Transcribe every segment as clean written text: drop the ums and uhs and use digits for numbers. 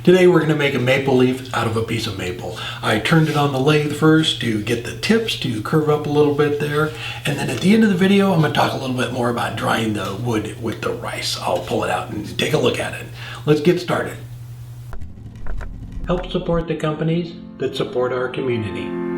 Today we're going to make a maple leaf out of a piece of maple. I turned it on the lathe first to get the tips to curve up a little bit there, and then at the end of the video I'm going to talk a little bit more about drying the wood with the rice. I'll pull it out and take a look at it. Let's get started. Help support the companies that support our community.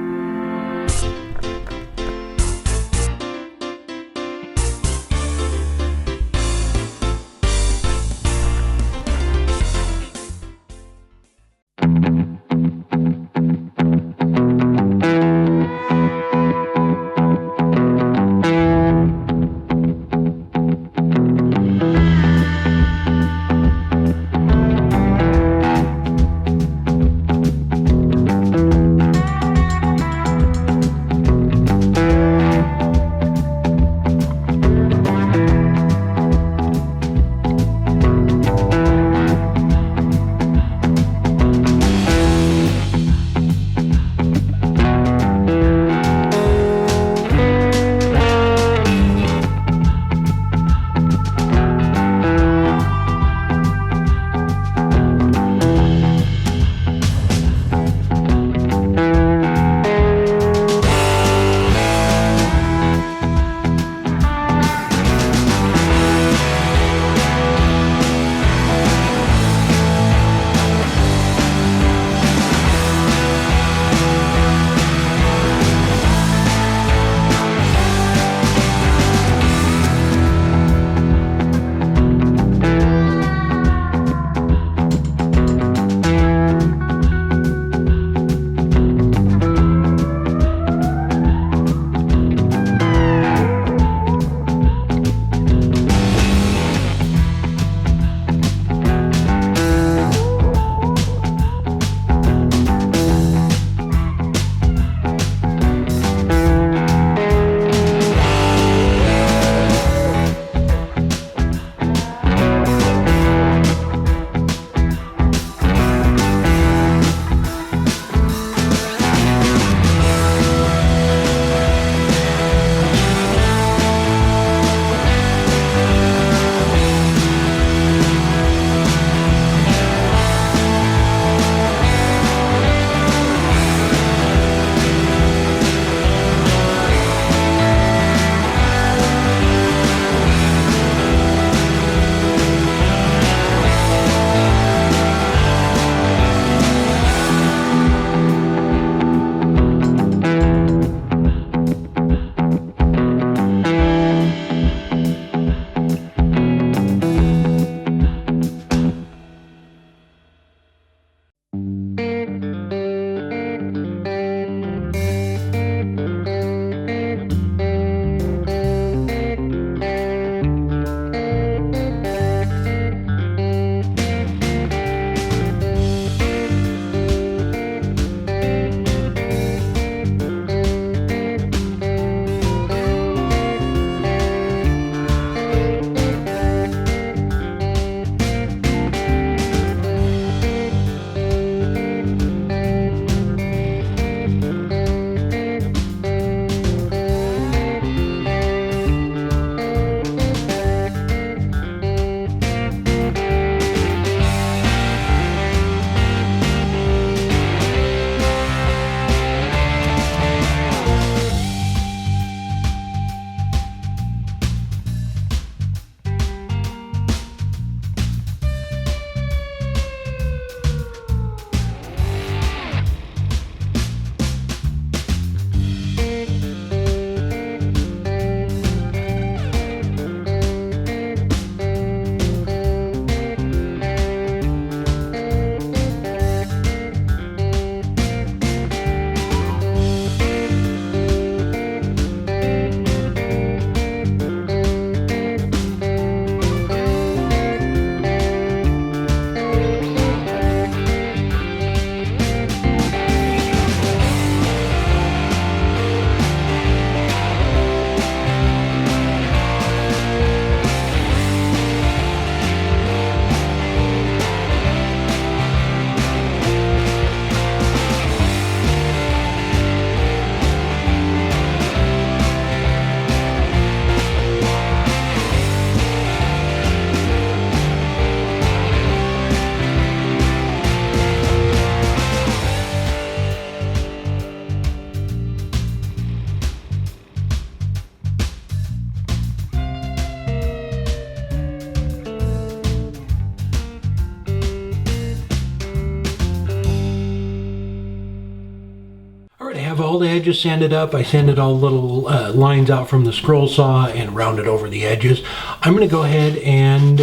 have all the edges sanded up. I sanded all the little lines out from the scroll saw and rounded over the edges. I'm going to go ahead and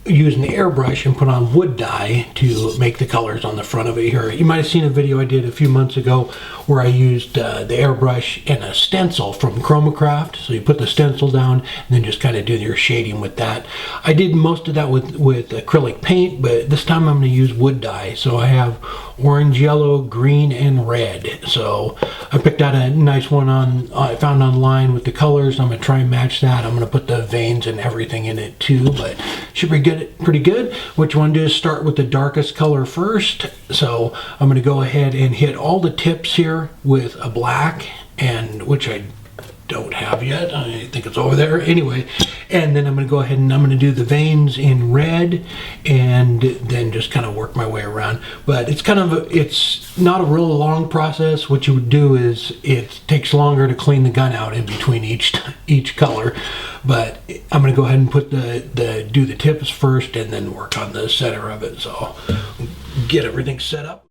use an airbrush and put on wood dye to make the colors on the front of it here. You might have seen a video I did a few months ago where I used the airbrush and a stencil from Chromacraft. So you put the stencil down and then just kind of do your shading with that. I did most of that with acrylic paint, but this time I'm going to use wood dye. So I have orange, yellow, green, and red. So I picked out a nice one I found online with the colors. I'm going to try and match that. I'm going to put the veins and everything in it too, but should be pretty good. What you want to do is start with the darkest color first. So I'm going to go ahead and hit all the tips here with a black, and which I don't have yet. I think it's over there anyway. And then I'm going to go ahead and I'm going to do the veins in red, and then just kind of work my way around. But it's kind of it's not a real long process. What you would do is it takes longer to clean the gun out in between each color. But I'm going to go ahead and put do the tips first, and then work on the center of it. So get everything set up.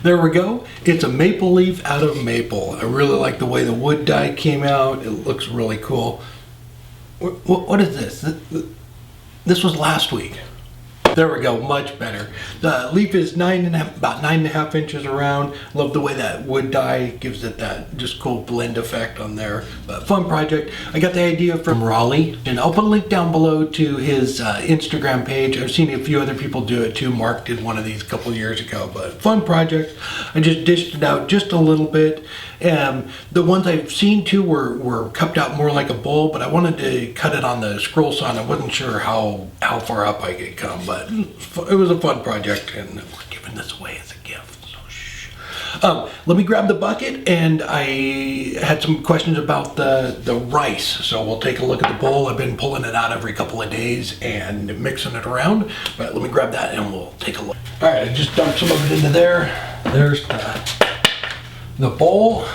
There we go. It's a maple leaf out of maple. I really like the way the wood dye came out. It looks really cool. What is this? This was last week. There we go, much better. The leaf is about 9.5 inches around. Love the way that wood dye gives it that just cool blend effect on there. But fun project. I got the idea from Raleigh, and I'll put a link down below to his Instagram page. I've seen a few other people do it too. Mark did one of these a couple years ago, but fun project. I just dished it out just a little bit. The ones I've seen too were cupped out more like a bowl, but I wanted to cut it on the scroll saw, and I wasn't sure how far up I could come, but it was a fun project, and we're giving this away as a gift, so shh. Let me grab the bucket, and I had some questions about the rice, so we'll take a look at the bowl. I've been pulling it out every couple of days and mixing it around, but let me grab that and we'll take a look. All right, I just dumped some of it into there. There's the bowl,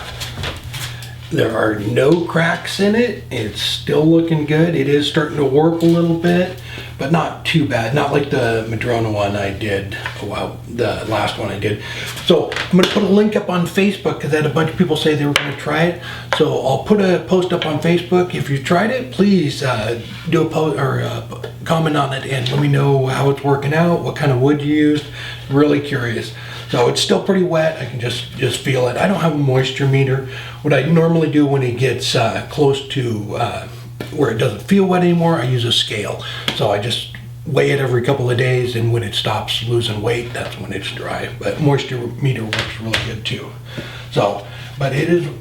There are no cracks in it. It's still looking good. It is starting to warp a little bit, but not too bad. Not like the Madrona one I did, well, the last one I did. So I'm going to put a link up on Facebook because I had a bunch of people say they were going to try it. So I'll put a post up on Facebook. If you tried it, please do a post or comment on it and let me know how it's working out, what kind of wood you used. Really curious. So it's still pretty wet. I can just feel it. I don't have a moisture meter. What I normally do when it gets close to where it doesn't feel wet anymore, I use a scale. So I just weigh it every couple of days, and when it stops losing weight, that's when it's dry. But moisture meter works really good too. So, but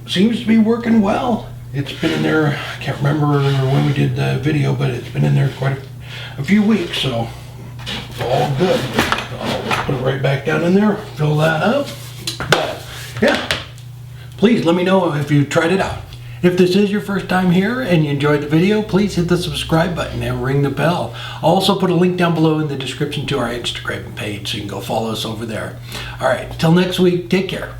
seems to be working well. It's been in there, I can't remember when we did the video, but it's been in there quite a few weeks, so it's all good. I'll put it right back down in there, fill that up. But yeah, please let me know if you tried it out. If this is your first time here and you enjoyed the video, please hit the subscribe button and ring the bell. I'll also put a link down below in the description to our Instagram page so you can go follow us over there. All right, till next week, take care.